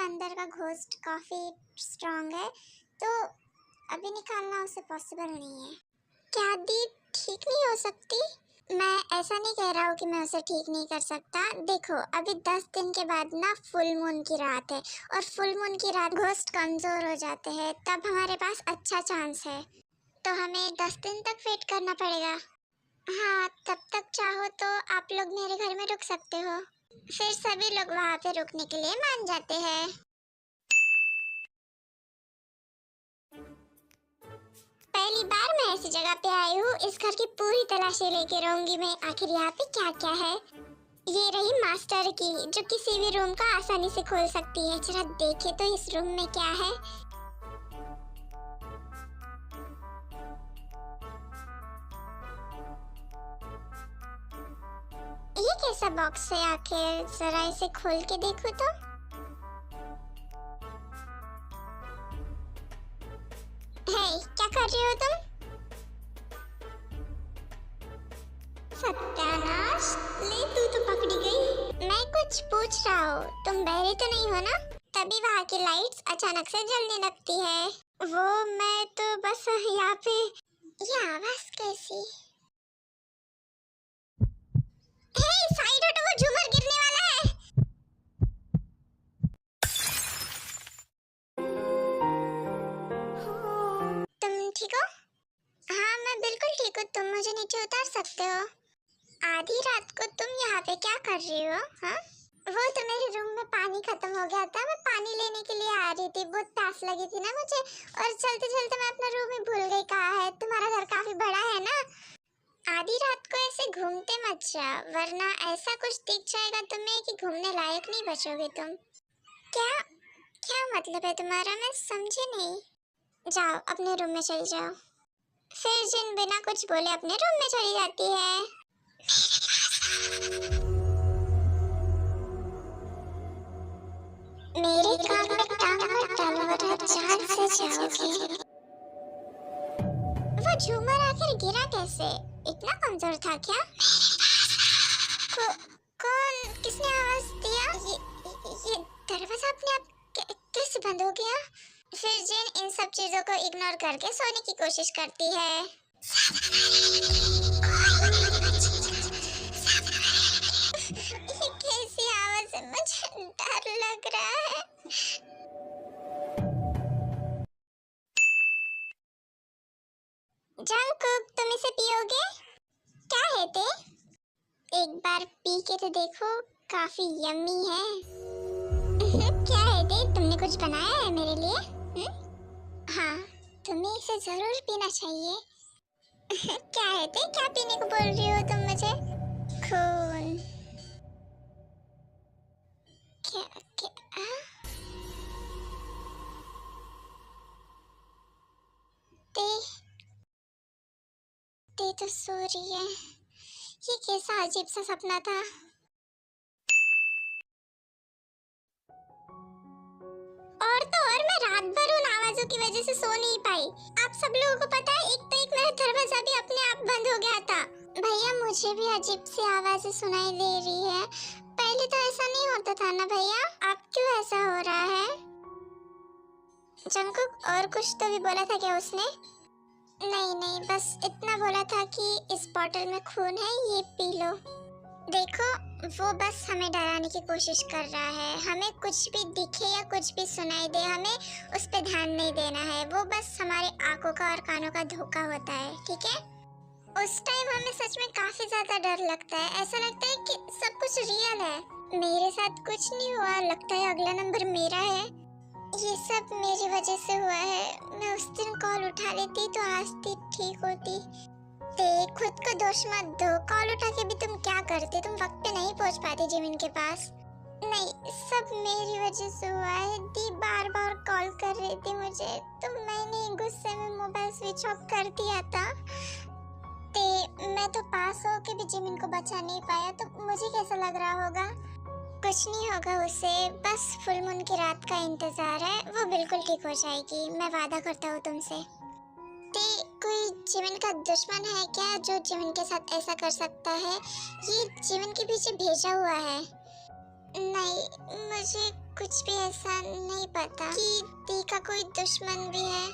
अंदर का घोस्ट काफी स्ट्रांग है, तो अभी निकालना उसे पॉसिबल नहीं है। क्या दी ठीक नहीं हो सकती? मैं ऐसा नहीं कह रहा हूँ कि मैं उसे ठीक नहीं कर सकता। देखो, अभी 10 दिन के बाद ना फुल मून की रात है, और फुल मून की रात घोस्ट कमजोर हो जाते हैं, तब हमारे पास अच्छा चांस है। तो हमें 10 दिन तक वेट करना पड़ेगा। हाँ, तब तक चाहो तो आप लोग मेरे घर में रुक सकते हो। फिर सभी लोग वहाँ पे रुकने के लिए मान जाते हैं। पहली बार मैं ऐसी जगह पे आई हूँ, इस घर की पूरी तलाशी लेके रहूंगी मैं, आखिर यहाँ पे क्या क्या है। ये रही मास्टर की, जो किसी भी रूम का आसानी से खोल सकती है। जरा देखे तो इस रूम में क्या है। ये कैसा बॉक्स है आखिर? जरा इसे खोल के देखो तो। हे, क्या कर रही हो तुम? सत्यानाश, ले तू तो पकड़ी गई। मैं कुछ पूछ रहा हूँ, तुम बहरे तो नहीं हो ना? तभी वहाँ की लाइट्स अचानक से जलने लगती है। वो मैं तो बस यहाँ पे। ये आवाज कैसी? हे, साइड हटो, वो झूमर गिरने वाला है। तुम ठीक हो? हाँ, मैं बिल्कुल ठीक हूँ। तुम मुझे नीचे उतार सकते हो। आधी रात को तुम यहाँ पे क्या कर रही हो? हाँ, वो तो मेरे रूम में पानी खत्म हो गया था, मैं पानी लेने के लिए आ रही थी। बहुत प्यास लगी थी ना मुझे, और चलते चलते मैं अपना रूम ही भूल गई कहाँ है। तुम्हारा घर काफी बड़ा है ना। आधी रात को ऐसे घूमते मत जाओ, वरना ऐसा कुछ दिख जाएगा तुम्हें कि घूमने लायक नहीं बचोगे तुम। क्या क्या मतलब है तुम्हारा? मैं समझी नहीं। जाओ, अपने रूम में चल जाओ। फिर जिन बिना कुछ बोले अपने रूम में चली जाती है। मेरे कान में टांग मत डालो, वरना जान से जाओगे। वो झूमर आखिर गिरा कैसे? इतना कमजोर था क्या? कौन? किसने आवाज दिया? ये दरवाजा अपने आप कैसे बंद हो गया? फिर जिन इन सब चीजों को इग्नोर करके सोने की कोशिश करती है। ये कैसी आवाज है? मुझे डर लग रहा है। जंगकुक, तुम इसे पियोगे? क्या है ते? एक बार पी के तो देखो, काफी यम्मी है। क्या है ते? तुमने कुछ बनाया है मेरे लिए? हाँ, तुम्हें इसे जरूर पीना चाहिए। क्या है ते? क्या पीने को बोल रही हो तुम मुझे? खून? क्या क्या ते ते तो सो रही है। ये कैसा अजीब सा सपना था। और तो और मैं रात भर उन आवाजों की वजह से सो नहीं पाई। आप सब लोगों को पता है, एक तो एक मेरा दरवाजा भी अपने आप बंद हो गया था। भैया, मुझे भी अजीब सी आवाजें सुनाई दे रही है। पहले तो ऐसा नहीं होता था ना भैया, अब क्यों ऐसा हो रहा है? जंगकुक, और कुछ तो भी बोला था क्या उसने? नहीं नहीं, बस इतना बोला था कि इस बोतल में खून है, ये पी लो। देखो, वो बस हमें डराने की कोशिश कर रहा है। हमें कुछ भी दिखे या कुछ भी सुनाई दे, हमें उस पे ध्यान नहीं देना है। वो बस हमारे आंखों का और कानों का धोखा होता है, ठीक है? उस टाइम हमें सच में काफी ज्यादा डर लगता है। ऐसा लगता है कि सब कुछ रियल है। मेरे साथ कुछ नहीं हुआ, लगता है अगला नंबर मेरा है। ये सब मेरी वजह से हुआ है। मैं उस दिन कॉल उठा लेती तो आज ठीक होती। ते खुद को दोष मत दो। कॉल उठा के भी तुम क्या करते? तुम वक्त पे नहीं पहुंच पाते जिमिन के पास। नहीं, सब मेरी वजह से हुआ है। दी बार बार कॉल कर रही थी मुझे, तो मैंने गुस्से में मोबाइल स्विच ऑफ कर दिया था। ते मैं तो पास हो के भी जिमिन को बचा नहीं पाया, तो मुझे कैसा लग रहा होगा? कुछ नहीं होगा उसे, बस फुल मून की रात का इंतजार है। वो बिल्कुल ठीक हो जाएगी, मैं वादा करता हूँ तुमसे। ते कोई जिमिन का दुश्मन है क्या जो जिमिन के साथ ऐसा कर सकता है? ये जिमिन के पीछे भेजा हुआ है। नहीं, मुझे कुछ भी ऐसा नहीं पता कि दी का कोई दुश्मन भी है।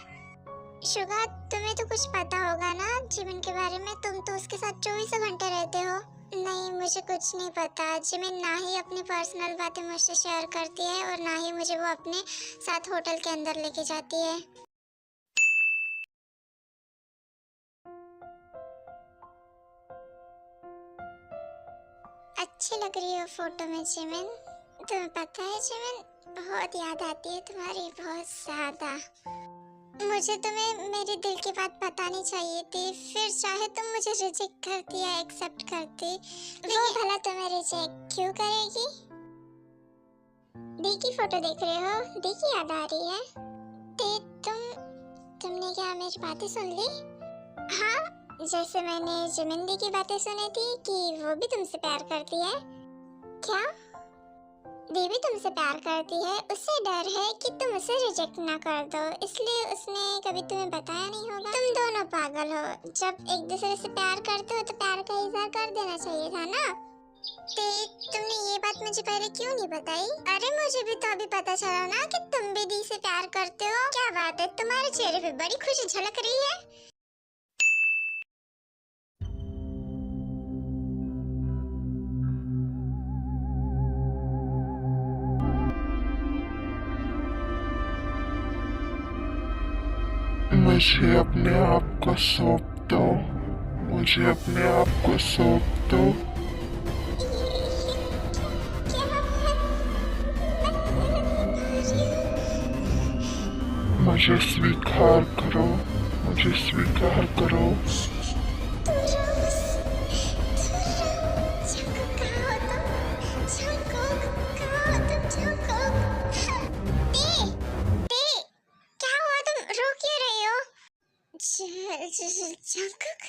शुगा, तुम्हें तो कुछ पता होगा ना जिमिन के बारे में, तुम तो उसके साथ 24 घंटे रहते हो। नहीं, मुझे कुछ नहीं पता। जिमिन ना ही अपनी पर्सनल बातें मुझसे शेयर करती है और ना ही मुझे वो अपने साथ होटल के अंदर लेके जाती है। अच्छी लग रही हो फोटो में जिमिन। तुम्हें पता है जिमिन, बहुत याद आती है तुम्हारी, बहुत ज्यादा। मुझे तुम्हें मेरे दिल की बात बतानी चाहिए थी, फिर चाहे तुम मुझे रिजेक्ट करती या एक्सेप्ट करती। वो भला तुम्हें रिजेक्ट क्यों करेगी? दी की फोटो देख रहे हो? दी की याद आ रही है? तुमने क्या मेरी बातें सुन ली? हाँ, जैसे मैंने जिमिन दी की बातें सुनी थी कि वो भी तुमसे प्यार करती है। क्या? दी भी तुमसे प्यार करती है, उसे डर है कि तुम उसे रिजेक्ट ना कर दो, इसलिए उसने कभी तुम्हें बताया नहीं होगा। तुम दोनों पागल हो, जब एक दूसरे से प्यार करते हो तो प्यार का इजहार कर देना चाहिए था ना। तुमने ये बात मुझे पहले क्यों नहीं बताई? अरे मुझे भी तो अभी पता चला ना कि तुम भी दी से प्यार करते हो। क्या बात है, तुम्हारे चेहरे पे बड़ी खुशी झलक रही है। मुझे अपने आप को सौंप दो, मुझे अपने आप को सौंप दो। मुझे स्वीकार करो, मुझे स्वीकार करो। जंकुक,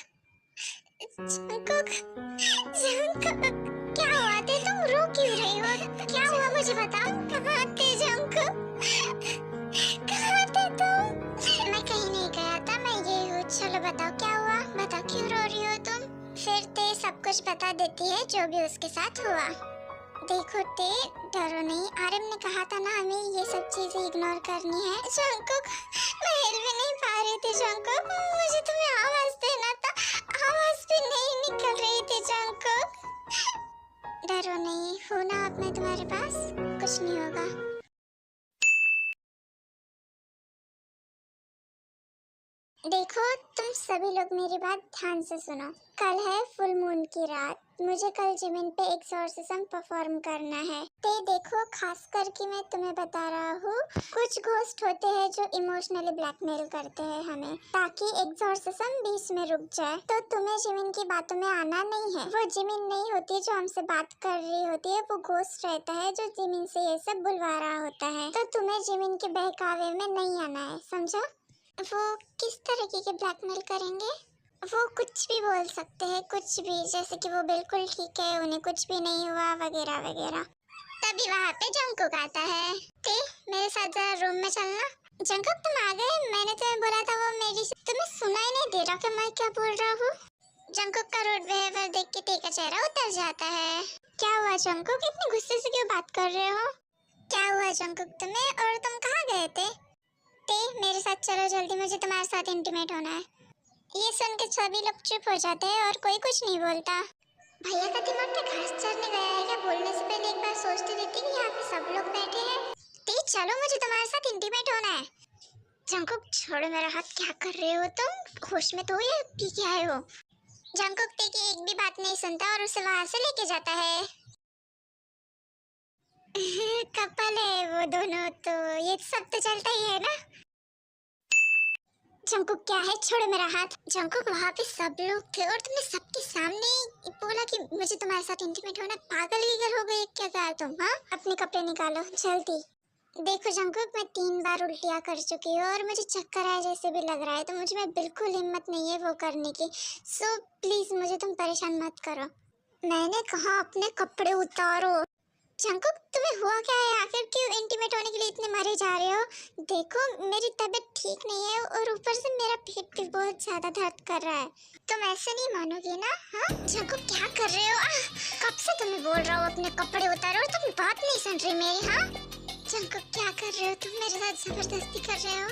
जंकुक, जंकुक, क्या हुआ? तुम रो क्यों रही हो? क्या हुआ मुझे बताओ। कहाँ थे जंकुक? कहाँ थे तुम? मैं कहीं नहीं गया था, मैं यही हूँ। चलो बताओ क्या हुआ, बताओ क्यों रो रही हो तुम? फिर ते सब कुछ बता देती है जो भी उसके साथ हुआ। देखो ते, डरो नहीं, आरम ने कहा था ना हमें ये सब चीजें इग्नोर करनी है। जंकुक, मैं हिल भी नहीं पा रही थी जंकुक, मुझे तुम्हें आवाज देना था, आवाज भी नहीं निकल रही थी जंकुक। डरो नहीं, हूँ ना अब मैं तुम्हारे पास, कुछ नहीं होगा। देखो तुम सभी लोग मेरी बात ध्यान से सुनो। कल है फुल मून की रात, मुझे कल जिमिन पे एक्सॉर्सिज्म परफॉर्म करना है। ते देखो, खास करके मैं तुम्हें बता रहा हूँ, कुछ घोस्ट होते हैं जो इमोशनली ब्लैकमेल करते हैं हमें, ताकि एक्सॉर्सिज्म बीच में रुक जाए। तो तुम्हें जिमिन की बातों में आना नहीं है। वो जिमिन नहीं होती जो हमसे बात कर रही होती है, वो घोस्ट रहता है जो जिमिन से ये सब बुलवा रहा होता है। तो तुम्हें जिमिन के बहकावे में नहीं आना है, समझा? वो किस तरीके के ब्लैकमेल करेंगे? वो कुछ भी बोल सकते हैं, कुछ भी, जैसे कि वो बिल्कुल ठीक है, उन्हें कुछ भी नहीं हुआ, वगैरह वगैरह। तभी वहाँ पे जंकुक आता है। ते, मेरे साथ जरा रूम में चलना। जंकुक तुम आ गए? मैंने तुम्हें बोला था वो मेरी, तुम्हें सुनाई नहीं दे रहा कि मैं क्या बोल रहा हूँ? जंकुक का रूड बिहेवियर देख के ते का चेहरा उतर जाता है। क्या हुआ जंकुक, इतने गुस्से से क्यों बात कर रहे हो? क्या हुआ जंकुक तुम्हें, और तुम कहाँ गए थे? मेरे साथ चलो जल्दी, मुझे तुम्हारे साथ इंटीमेट होना है। ये सुन के सभी लोग चुप हो जाते हैं और कोई कुछ नहीं बोलता। भैया का दिमाग पे घास चढ़ने गया है क्या? बोलने से पहले एक बार सोचती रहती कि यहाँ पे सब लोग बैठे हैं। चलो मुझे तुम्हारे साथ इंटीमेट होना है। जंकुक छोड़ो मेरा हाथ, क्या कर रहे हो तुम? होश में तो हो या पी के आए हो? जंकुक ते की एक भी बात नहीं सुनता और उसे वहाँ से लेके जाता है। कपल है वो दोनों, तो ये सब तो चलता ही है ना। जंकुक क्या है, छोड़ो मेरा हाथ। जंकुक वहाँ पे सब लोग थे और तुमने सबके सामने बोला कि मुझे तुम्हारे साथ इंटीमेट होना। पागल वीगल हो गई क्या कहा तुम? हाँ, अपने कपड़े निकालो जल्दी। देखो जंकुक, मैं 3 बार उल्टियाँ कर चुकी हूँ और मुझे चक्कर आए जैसे भी लग रहा है, तो मुझे में बिल्कुल हिम्मत नहीं है वो करने की। सो प्लीज मुझे तुम परेशान मत करो। मैंने कहा अपने कपड़े उतारो। जंकुक तुम्हें हुआ क्या है? आखिर क्यों इंटीमेट होने के लिए इतने मरे जा रहे हो? देखो मेरी तबीयत ठीक नहीं है और ऊपर से मेरा पेट भी बहुत ज्यादा दर्द कर रहा है। तुम ऐसे नहीं मानोगे ना? हाँ जंकुक क्या कर रहे हो? कब से तुम्हें बोल रहा हूँ अपने कपड़े उतारो और तुम बात नहीं सुन रही मेरी। हाँ जंकुक क्या कर रहे हो तुम मेरे साथ जबरदस्ती कर रहे हो